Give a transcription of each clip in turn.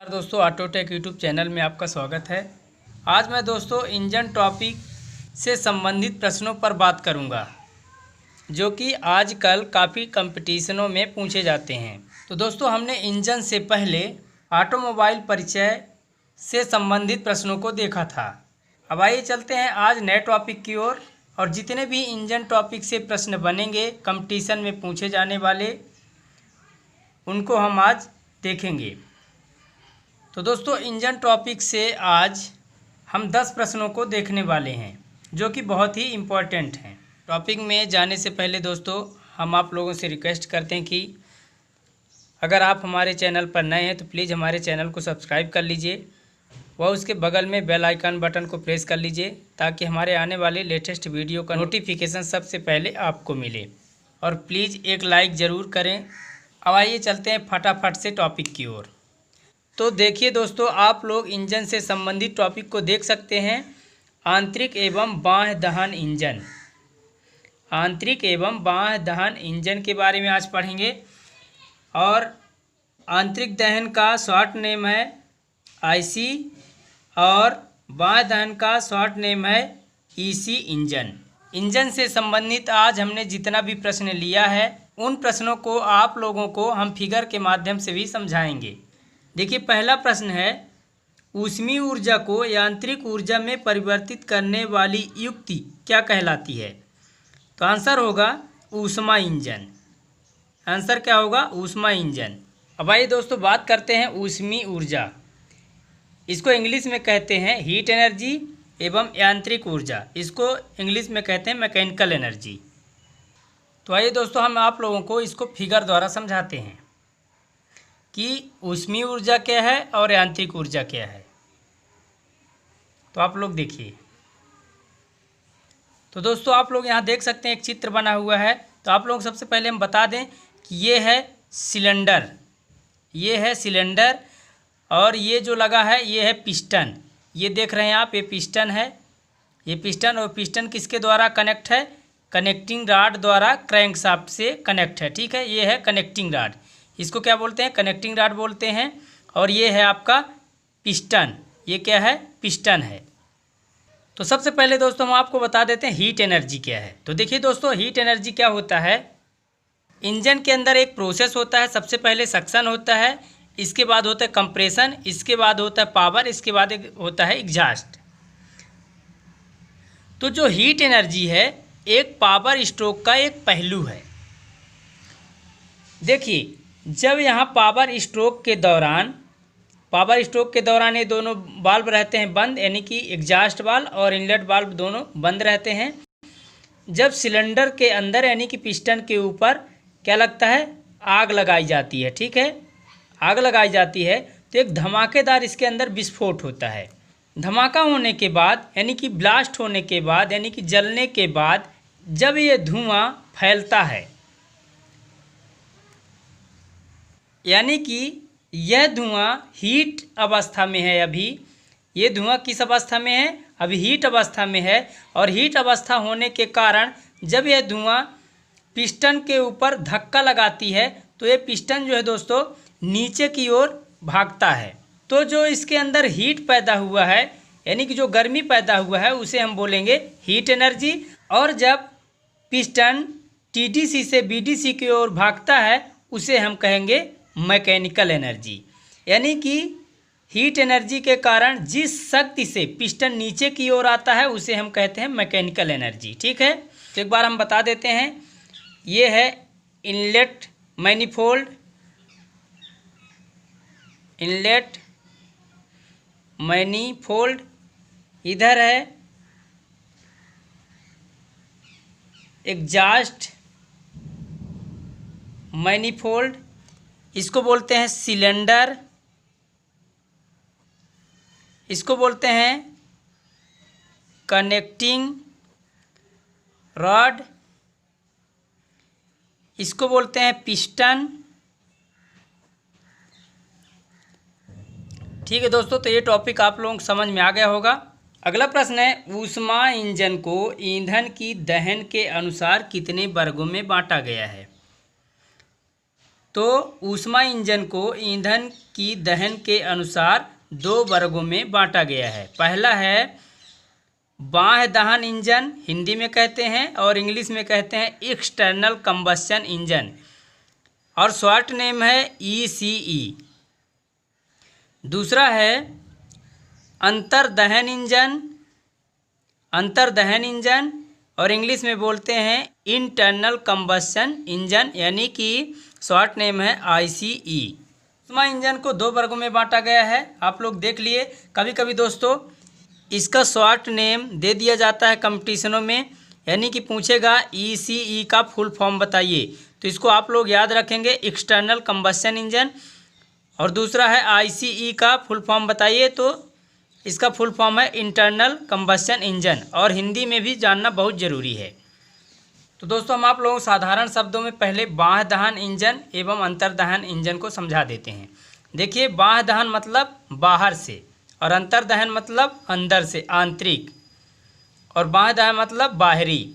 दोस्तों Autotech YouTube channel में आपका स्वागत है। आज मैं दोस्तों इंजन टॉपिक से संबंधित प्रश्नों पर बात करूंगा, जो कि आजकल काफ़ी कंपटीशनों में पूछे जाते हैं। तो दोस्तों हमने इंजन से पहले ऑटोमोबाइल परिचय से संबंधित प्रश्नों को देखा था। अब आइए चलते हैं आज नए टॉपिक की ओर, और जितने भी इंजन टॉपिक से प्रश्न बनेंगे कंपटीशन में पूछे जाने वाले, उनको हम आज देखेंगे। तो दोस्तों इंजन टॉपिक से आज हम 10 प्रश्नों को देखने वाले हैं, जो कि बहुत ही इम्पोर्टेंट हैं। टॉपिक में जाने से पहले दोस्तों हम आप लोगों से रिक्वेस्ट करते हैं कि अगर आप हमारे चैनल पर नए हैं तो प्लीज़ हमारे चैनल को सब्सक्राइब कर लीजिए व उसके बगल में बेल आइकन बटन को प्रेस कर लीजिए, ताकि हमारे आने वाले लेटेस्ट वीडियो का नोटिफिकेशन सबसे पहले आपको मिले। और प्लीज़ एक लाइक ज़रूर करें। अब आइए चलते हैं फटाफट से टॉपिक की ओर। तो देखिए दोस्तों, आप लोग इंजन से संबंधित टॉपिक को देख सकते हैं। आंतरिक एवं बाह्य दहन इंजन। आंतरिक एवं बाह्य दहन इंजन के बारे में आज पढ़ेंगे। और आंतरिक दहन का शॉर्ट नेम है आईसी और बाह्य दहन का शॉर्ट नेम है ईसी इंजन। इंजन से संबंधित आज हमने जितना भी प्रश्न लिया है, उन प्रश्नों को आप लोगों को हम फिगर के माध्यम से भी समझाएंगे। देखिए पहला प्रश्न है, ऊष्मीय ऊर्जा को यांत्रिक ऊर्जा में परिवर्तित करने वाली युक्ति क्या कहलाती है? तो आंसर होगा ऊष्मा इंजन। आंसर क्या होगा? ऊष्मा इंजन। अब आइए दोस्तों बात करते हैं ऊष्मीय ऊर्जा। इसको इंग्लिश में कहते हैं हीट एनर्जी एवं यांत्रिक ऊर्जा। इसको इंग्लिश में कहते हैं मैकेनिकल एनर्जी। तो आइए दोस्तों हम आप लोगों को इसको फिगर द्वारा समझाते हैं कि ऊष्मीय ऊर्जा क्या है और यांत्रिक ऊर्जा क्या है। तो आप लोग देखिए। तो दोस्तों आप लोग यहाँ देख सकते हैं एक चित्र बना हुआ है। तो आप लोग सबसे पहले हम बता दें कि ये है सिलेंडर, ये है सिलेंडर, और ये जो लगा है ये है पिस्टन। ये देख रहे हैं आप, ये पिस्टन है, ये पिस्टन। और पिस्टन किसके द्वारा कनेक्ट है? कनेक्टिंग रॉड द्वारा क्रैंकशाफ्ट से कनेक्ट है। ठीक है, ये है कनेक्टिंग रॉड। इसको क्या बोलते हैं? कनेक्टिंग रॉड बोलते हैं। और ये है आपका पिस्टन। ये क्या है? पिस्टन है। तो सबसे पहले दोस्तों हम आपको बता देते हैं हीट एनर्जी क्या है। तो देखिए दोस्तों, हीट एनर्जी क्या होता है? इंजन के अंदर एक प्रोसेस होता है। सबसे पहले सक्शन होता है, इसके बाद होता है कंप्रेशन, इसके बाद होता है पावर, इसके बाद होता है एग्जॉस्ट। तो जो हीट एनर्जी है एक पावर स्ट्रोक का एक पहलू है। देखिए जब यहाँ पावर स्ट्रोक के दौरान ये दोनों वाल्व रहते हैं बंद, यानी कि एग्जॉस्ट वाल्व और इनलेट वाल्व दोनों बंद रहते हैं। जब सिलेंडर के अंदर यानी कि पिस्टन के ऊपर क्या लगता है? आग लगाई जाती है। ठीक है, आग लगाई जाती है तो एक धमाकेदार इसके अंदर विस्फोट होता है। धमाका होने के बाद यानी कि ब्लास्ट होने के बाद यानी कि जलने के बाद जब ये धुआं फैलता है, यानी कि यह धुआं हीट अवस्था में है। अभी ये धुआं किस अवस्था में है? अभी हीट अवस्था में है। और हीट अवस्था होने के कारण जब यह धुआं पिस्टन के ऊपर धक्का लगाती है तो ये पिस्टन जो है दोस्तों नीचे की ओर भागता है। तो जो इसके अंदर हीट पैदा हुआ है यानी कि जो गर्मी पैदा हुआ है उसे हम बोलेंगे हीट एनर्जी। और जब पिस्टन टीडीसी से बीडीसी की ओर भागता है उसे हम कहेंगे मैकेनिकल एनर्जी। यानी कि हीट एनर्जी के कारण जिस शक्ति से पिस्टन नीचे की ओर आता है उसे हम कहते हैं मैकेनिकल एनर्जी। ठीक है, तो एक बार हम बता देते हैं। ये है इनलेट मैनिफोल्ड, इनलेट मैनिफोल्ड, इधर है एग्जॉस्ट मैनिफोल्ड, इसको बोलते हैं सिलेंडर, इसको बोलते हैं कनेक्टिंग रॉड, इसको बोलते हैं पिस्टन। ठीक है दोस्तों, तो ये टॉपिक आप लोगों को समझ में आ गया होगा। अगला प्रश्न है, ऊष्मा इंजन को ईंधन की दहन के अनुसार कितने वर्गों में बांटा गया है? तो ऊष्मा इंजन को ईंधन की दहन के अनुसार दो वर्गों में बांटा गया है। पहला है बाह्य दहन इंजन, हिंदी में कहते हैं और इंग्लिश में कहते हैं एक्सटर्नल कंबस्शन इंजन, और शॉर्ट नेम है ECE। दूसरा है अंतर्दहन इंजन और इंग्लिश में बोलते हैं इंटरनल कंबस्शन इंजन, यानी कि शॉर्ट नेम है ICE। ऊष्मा इंजन को दो वर्गों में बांटा गया है, आप लोग देख लिए। कभी कभी दोस्तों इसका शॉर्ट नेम दे दिया जाता है कंपटीशनों में, यानी कि पूछेगा ECE का फुल फॉर्म बताइए, तो इसको आप लोग याद रखेंगे एक्सटर्नल कंबस्शन इंजन। और दूसरा है ICE का फुल फॉर्म बताइए, तो इसका फुल फॉर्म है इंटरनल कंबस्शन इंजन, और हिंदी में भी जानना बहुत ज़रूरी है। तो दोस्तों हम आप लोगों को साधारण शब्दों में पहले बाह्य दहन इंजन एवं अंतर्दहन इंजन को समझा देते हैं। देखिए, बाह्य दहन मतलब बाहर से, और अंतर्दहन मतलब अंदर से, आंतरिक, और बाह्य दहन मतलब बाहरी।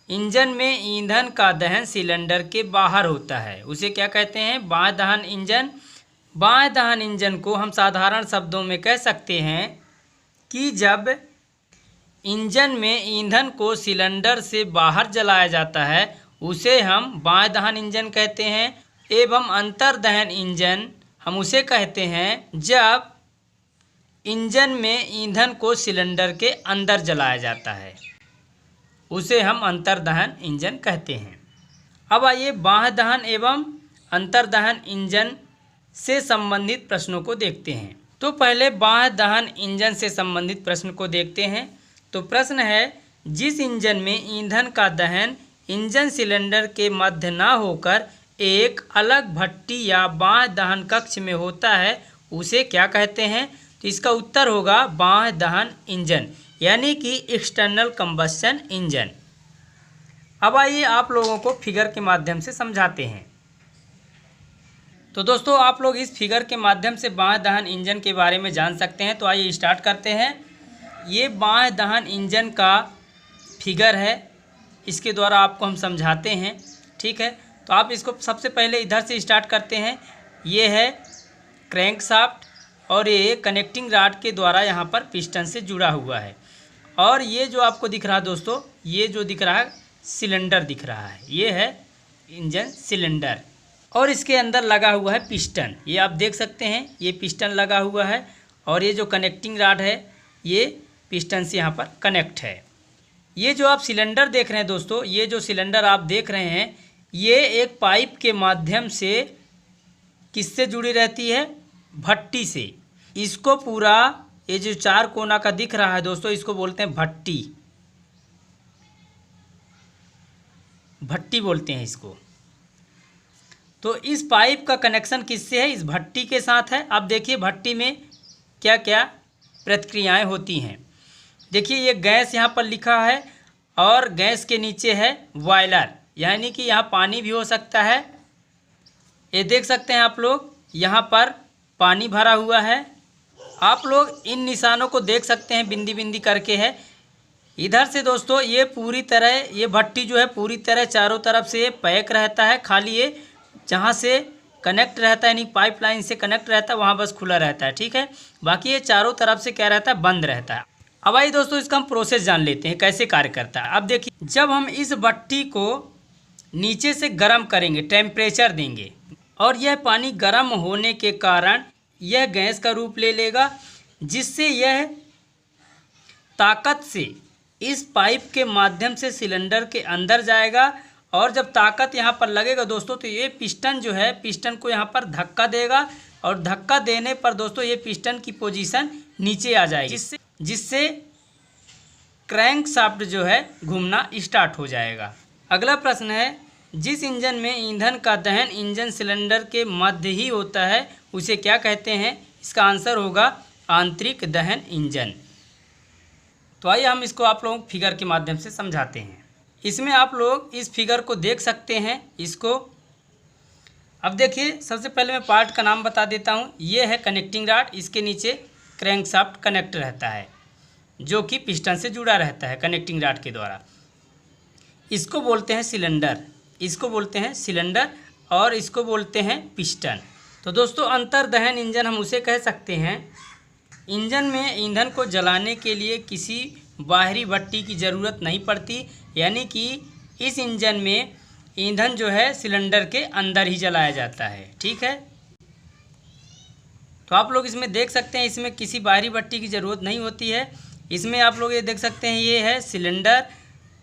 इंजन में ईंधन का दहन सिलेंडर के बाहर होता है, उसे क्या कहते हैं? बाह्य दहन इंजन। बाह्य दहन इंजन को हम साधारण शब्दों में कह सकते हैं कि जब इंजन में ईंधन को सिलेंडर से बाहर जलाया जाता है उसे हम बाह्य दहन इंजन कहते हैं, एवं अंतर्दहन इंजन हम उसे कहते हैं जब इंजन में ईंधन को सिलेंडर के अंदर जलाया जाता है, उसे हम अंतर्दहन इंजन कहते हैं। अब आइए बाह्य दहन एवं अंतर्दहन इंजन से संबंधित प्रश्नों को देखते हैं। तो पहले बाह्य दहन इंजन से संबंधित प्रश्न को देखते हैं। तो प्रश्न है, जिस इंजन में ईंधन का दहन इंजन सिलेंडर के मध्य न होकर एक अलग भट्टी या बाह्य दहन कक्ष में होता है उसे क्या कहते हैं? तो इसका उत्तर होगा बाह्य दहन इंजन, यानी कि एक्सटर्नल कंबस्शन इंजन। अब आइए आप लोगों को फिगर के माध्यम से समझाते हैं। तो दोस्तों आप लोग इस फिगर के माध्यम से बाह्य दहन इंजन के बारे में जान सकते हैं। तो आइए स्टार्ट करते हैं। ये बाह्य दहन इंजन का फिगर है, इसके द्वारा आपको हम समझाते हैं, ठीक है। तो आप इसको सबसे पहले इधर से स्टार्ट करते हैं। ये है क्रैंकशाफ्ट, और ये कनेक्टिंग रॉड के द्वारा यहाँ पर पिस्टन से जुड़ा हुआ है। और ये जो आपको दिख रहा है दोस्तों, ये जो दिख रहा है सिलेंडर दिख रहा है, ये है इंजन सिलेंडर, और इसके अंदर लगा हुआ है पिस्टन। ये आप देख सकते हैं, ये पिस्टन लगा हुआ है, और ये जो कनेक्टिंग रॉड है ये पिस्टन से यहाँ पर कनेक्ट है। ये जो आप सिलेंडर देख रहे हैं दोस्तों, ये जो सिलेंडर आप देख रहे हैं, ये एक पाइप के माध्यम से किससे जुड़ी रहती है? भट्टी से। इसको पूरा ये जो चार कोना का दिख रहा है दोस्तों, इसको बोलते हैं भट्टी, भट्टी बोलते हैं इसको। तो इस पाइप का कनेक्शन किससे है? इस भट्टी के साथ है। अब देखिए भट्टी में क्या क्या प्रतिक्रियाएं होती हैं। देखिए ये गैस यहाँ पर लिखा है, और गैस के नीचे है बॉयलर, यानी कि यहाँ पानी भी हो सकता है। ये देख सकते हैं आप लोग, यहाँ पर पानी भरा हुआ है। आप लोग इन निशानों को देख सकते हैं, बिंदी बिंदी करके है। इधर से दोस्तों ये पूरी तरह, ये भट्टी जो है पूरी तरह चारों तरफ से पैक रहता है, खाली ये जहाँ से कनेक्ट रहता है, यानी पाइपलाइन से कनेक्ट रहता है, वहाँ बस खुला रहता है, ठीक है। बाकी ये चारों तरफ से क्या रहता है? बंद रहता है। अब आइए दोस्तों इसका हम प्रोसेस जान लेते हैं कैसे कार्य करता है। अब देखिए, जब हम इस भट्टी को नीचे से गर्म करेंगे, टेम्परेचर देंगे, और यह पानी गर्म होने के कारण यह गैस का रूप ले लेगा, जिससे यह ताकत से इस पाइप के माध्यम से सिलेंडर के अंदर जाएगा। और जब ताकत यहाँ पर लगेगा दोस्तों, तो ये पिस्टन जो है, पिस्टन को यहाँ पर धक्का देगा, और धक्का देने पर दोस्तों ये पिस्टन की पोजीशन नीचे आ जाएगी, जिससे क्रैंकशाफ्ट जो है घूमना स्टार्ट हो जाएगा। अगला प्रश्न है, जिस इंजन में ईंधन का दहन इंजन सिलेंडर के मध्य ही होता है उसे क्या कहते हैं? इसका आंसर होगा आंतरिक दहन इंजन। तो आइए हम इसको आप लोगों को फिगर के माध्यम से समझाते हैं। इसमें आप लोग इस फिगर को देख सकते हैं इसको। अब देखिए, सबसे पहले मैं पार्ट का नाम बता देता हूँ। ये है कनेक्टिंग रॉड, इसके नीचे क्रैंकशाफ्ट कनेक्ट रहता है, जो कि पिस्टन से जुड़ा रहता है कनेक्टिंग रॉड के द्वारा। इसको बोलते हैं सिलेंडर, इसको बोलते हैं सिलेंडर, और इसको बोलते हैं पिस्टन। तो दोस्तों अंतर्दहन इंजन हम उसे कह सकते हैं इंजन में ईंधन को जलाने के लिए किसी बाहरी भट्टी की ज़रूरत नहीं पड़ती, यानी कि इस इंजन में ईंधन जो है सिलेंडर के अंदर ही जलाया जाता है। ठीक है, तो आप लोग इसमें देख सकते हैं इसमें किसी बाहरी भट्टी की ज़रूरत नहीं होती है। इसमें आप लोग ये देख सकते हैं ये है सिलेंडर,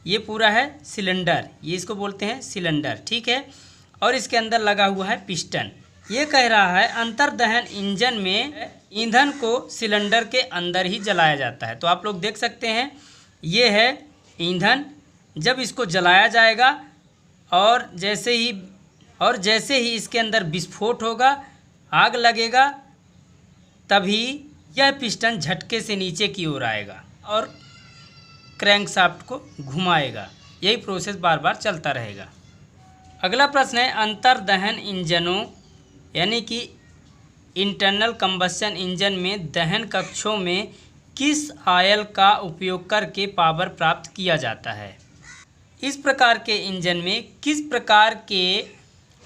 ये पूरा है सिलेंडर, ये इसको बोलते हैं सिलेंडर। ठीक है, और इसके अंदर लगा हुआ है पिस्टन। ये कह रहा है अंतर्दहन इंजन में ईंधन को सिलेंडर के अंदर ही जलाया जाता है। तो आप लोग देख सकते हैं ये है ईंधन, जब इसको जलाया जाएगा और जैसे ही इसके अंदर विस्फोट होगा, आग लगेगा, तभी यह पिस्टन झटके से नीचे की ओर आएगा और क्रैंकशाफ्ट को घुमाएगा। यही प्रोसेस बार बार चलता रहेगा। अगला प्रश्न है अंतर्दहन इंजनों यानी कि इंटरनल कंबस्शन इंजन में दहन कक्षों में किस आयल का उपयोग करके पावर प्राप्त किया जाता है? इस प्रकार के इंजन में किस प्रकार के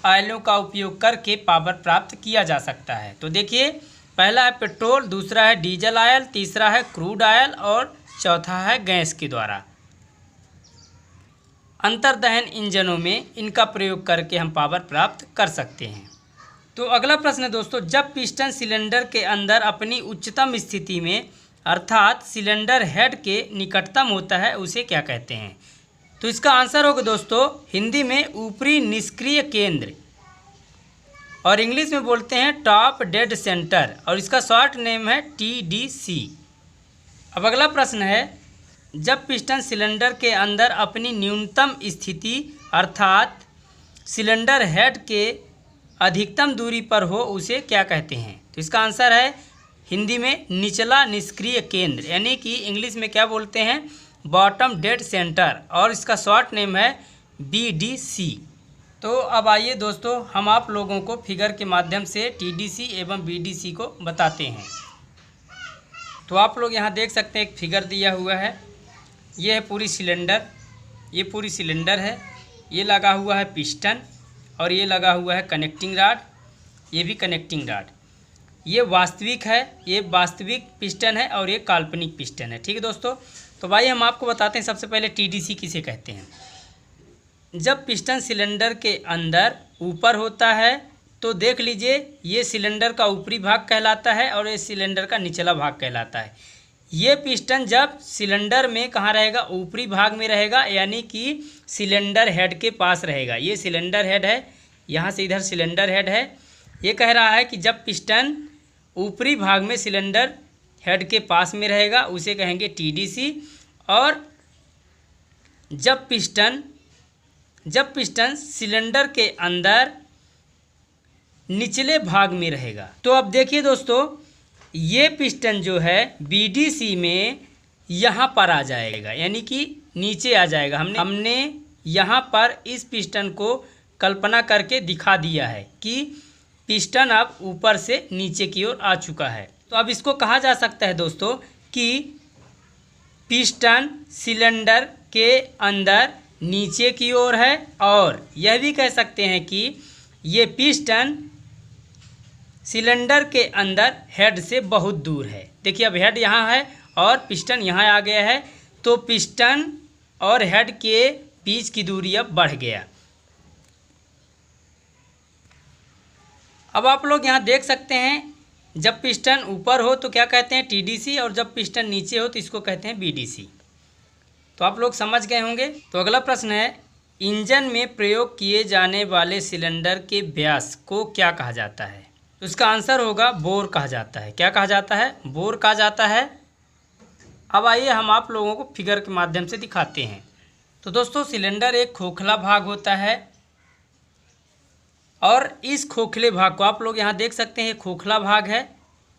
आयलों का उपयोग करके पावर प्राप्त किया जा सकता है? तो देखिए, पहला है पेट्रोल, दूसरा है डीजल आयल, तीसरा है क्रूड आयल और चौथा है गैस के द्वारा। अंतर्दहन इंजनों में इनका प्रयोग करके हम पावर प्राप्त कर सकते हैं। तो अगला प्रश्न है दोस्तों, जब पिस्टन सिलेंडर के अंदर अपनी उच्चतम स्थिति में अर्थात सिलेंडर हेड के निकटतम होता है उसे क्या कहते हैं? तो इसका आंसर होगा दोस्तों हिंदी में ऊपरी निष्क्रिय केंद्र, और इंग्लिश में बोलते हैं टॉप डेड सेंटर, और इसका शॉर्ट नेम है TDC। अब अगला प्रश्न है, जब पिस्टन सिलेंडर के अंदर अपनी न्यूनतम स्थिति अर्थात सिलेंडर हेड के अधिकतम दूरी पर हो उसे क्या कहते हैं? तो इसका आंसर है हिंदी में निचला निष्क्रिय केंद्र, यानी कि इंग्लिश में क्या बोलते हैं बॉटम डेड सेंटर, और इसका शॉर्ट नेम है BDC। तो अब आइए दोस्तों हम आप लोगों को फिगर के माध्यम से TDC एवं BDC को बताते हैं। तो आप लोग यहाँ देख सकते हैं एक फिगर दिया हुआ है, ये है पूरी सिलेंडर, ये पूरी सिलेंडर है, ये लगा हुआ है पिस्टन और ये लगा हुआ है कनेक्टिंग राड, ये भी कनेक्टिंग राड। ये वास्तविक है, ये वास्तविक पिस्टन है और ये काल्पनिक पिस्टन है। ठीक है दोस्तों, तो भाई हम आपको बताते हैं सबसे पहले TDC किसे कहते हैं। जब पिस्टन सिलेंडर के अंदर ऊपर होता है तो देख लीजिए ये सिलेंडर का ऊपरी भाग कहलाता है और ये सिलेंडर का निचला भाग कहलाता है। ये पिस्टन जब सिलेंडर में कहाँ रहेगा, ऊपरी भाग में रहेगा, यानी कि सिलेंडर हेड के पास रहेगा। ये सिलेंडर हेड है, यहाँ से इधर सिलेंडर हेड है। ये कह रहा है कि जब पिस्टन ऊपरी भाग में सिलेंडर हेड के पास में रहेगा उसे कहेंगे TDC, और जब पिस्टन सिलेंडर के अंदर निचले भाग में रहेगा। तो अब देखिए दोस्तों, ये पिस्टन जो है BDC में यहाँ पर आ जाएगा, यानी कि नीचे आ जाएगा। हमने यहाँ पर इस पिस्टन को कल्पना करके दिखा दिया है कि पिस्टन अब ऊपर से नीचे की ओर आ चुका है। तो अब इसको कहा जा सकता है दोस्तों कि पिस्टन सिलेंडर के अंदर नीचे की ओर है, और यह भी कह सकते हैं कि ये पिस्टन सिलेंडर के अंदर हेड से बहुत दूर है। देखिए अब हेड यहाँ है और पिस्टन यहाँ आ गया है, तो पिस्टन और हेड के बीच की दूरी अब बढ़ गया। अब आप लोग यहाँ देख सकते हैं जब पिस्टन ऊपर हो तो क्या कहते हैं TDC, और जब पिस्टन नीचे हो तो इसको कहते हैं BDC। तो आप लोग समझ गए होंगे। तो अगला प्रश्न है, इंजन में प्रयोग किए जाने वाले सिलेंडर के व्यास को क्या कहा जाता है? तो इसका आंसर होगा बोर कहा जाता है। क्या कहा जाता है? बोर कहा जाता है। अब आइए हम आप लोगों को फिगर के माध्यम से दिखाते हैं। तो दोस्तों सिलेंडर एक खोखला भाग होता है, और इस खोखले भाग को आप लोग यहाँ देख सकते हैं, खोखला भाग है,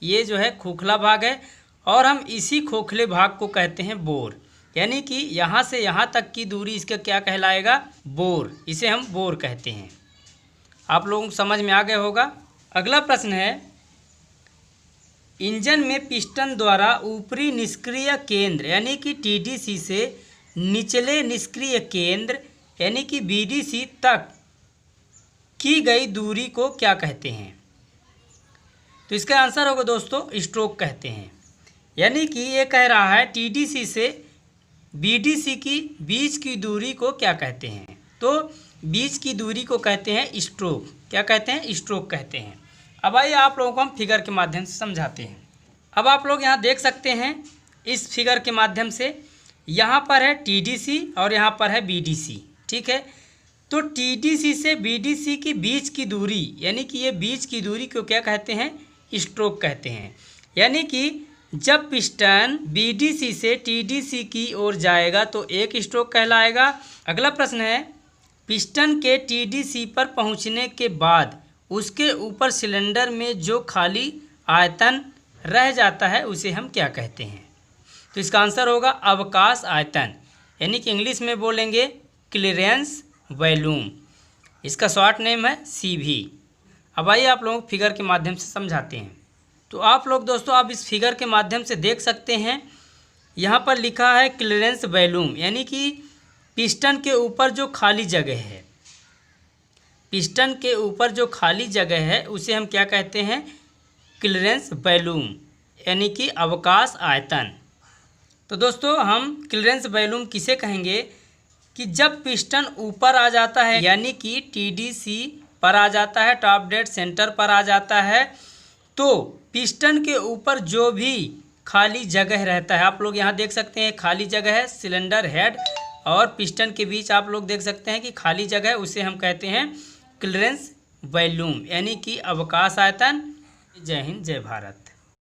ये जो है खोखला भाग है, और हम इसी खोखले भाग को कहते हैं बोर, यानी कि यहाँ से यहाँ तक की दूरी इसका क्या कहलाएगा? बोर। इसे हम बोर कहते हैं। आप लोगों को समझ में आ गया होगा। अगला प्रश्न है, इंजन में पिस्टन द्वारा ऊपरी निष्क्रिय केंद्र यानी कि TDC से निचले निष्क्रिय केंद्र यानी कि BDC तक की गई दूरी को क्या कहते हैं? तो इसका आंसर होगा दोस्तों स्ट्रोक कहते हैं। यानी कि ये कह रहा है टीडीसी से बीडीसी की बीच की दूरी को क्या कहते हैं? तो बीच की दूरी को कहते हैं स्ट्रोक। क्या कहते हैं? स्ट्रोक कहते हैं। अब आइए आप लोगों को हम फिगर के माध्यम से समझाते हैं। अब आप लोग यहाँ देख सकते हैं इस फिगर के माध्यम से, यहाँ पर है टीडीसी और यहाँ पर है बीडीसी। ठीक है, तो टीडीसी से बीडीसी की बीच की दूरी, यानी कि ये बीच की दूरी को क्या कहते हैं? स्ट्रोक कहते हैं। यानी कि जब पिस्टन बीडीसी से टीडीसी की ओर जाएगा तो एक स्ट्रोक कहलाएगा। अगला प्रश्न है, पिस्टन के टीडीसी पर पहुंचने के बाद उसके ऊपर सिलेंडर में जो खाली आयतन रह जाता है उसे हम क्या कहते हैं? तो इसका आंसर होगा अवकाश आयतन, यानी कि इंग्लिश में बोलेंगे क्लीयरेंस वॉल्यूम। इसका शॉर्ट नेम है CV। अब आइए आप लोगों को फिगर के माध्यम से समझाते हैं। तो आप लोग दोस्तों आप इस फिगर के माध्यम से देख सकते हैं, यहाँ पर लिखा है क्लीयरेंस वॉल्यूम, यानी कि पिस्टन के ऊपर जो खाली जगह है, पिस्टन के ऊपर जो खाली जगह है उसे हम क्या कहते हैं? क्लीयरेंस वॉल्यूम, यानी कि अवकाश आयतन। तो दोस्तों हम क्लीयरेंस वॉल्यूम किसे कहेंगे कि जब पिस्टन ऊपर आ जाता है, यानी कि टीडीसी पर आ जाता है, टॉप डेड सेंटर पर आ जाता है, तो पिस्टन के ऊपर जो भी खाली जगह रहता है, आप लोग यहाँ देख सकते हैं खाली जगह है, सिलेंडर हेड और पिस्टन के बीच आप लोग देख सकते हैं कि खाली जगह है, उसे हम कहते हैं क्लीयरेंस वॉल्यूम, यानी कि अवकाश आयतन। जय हिंद, जय भारत।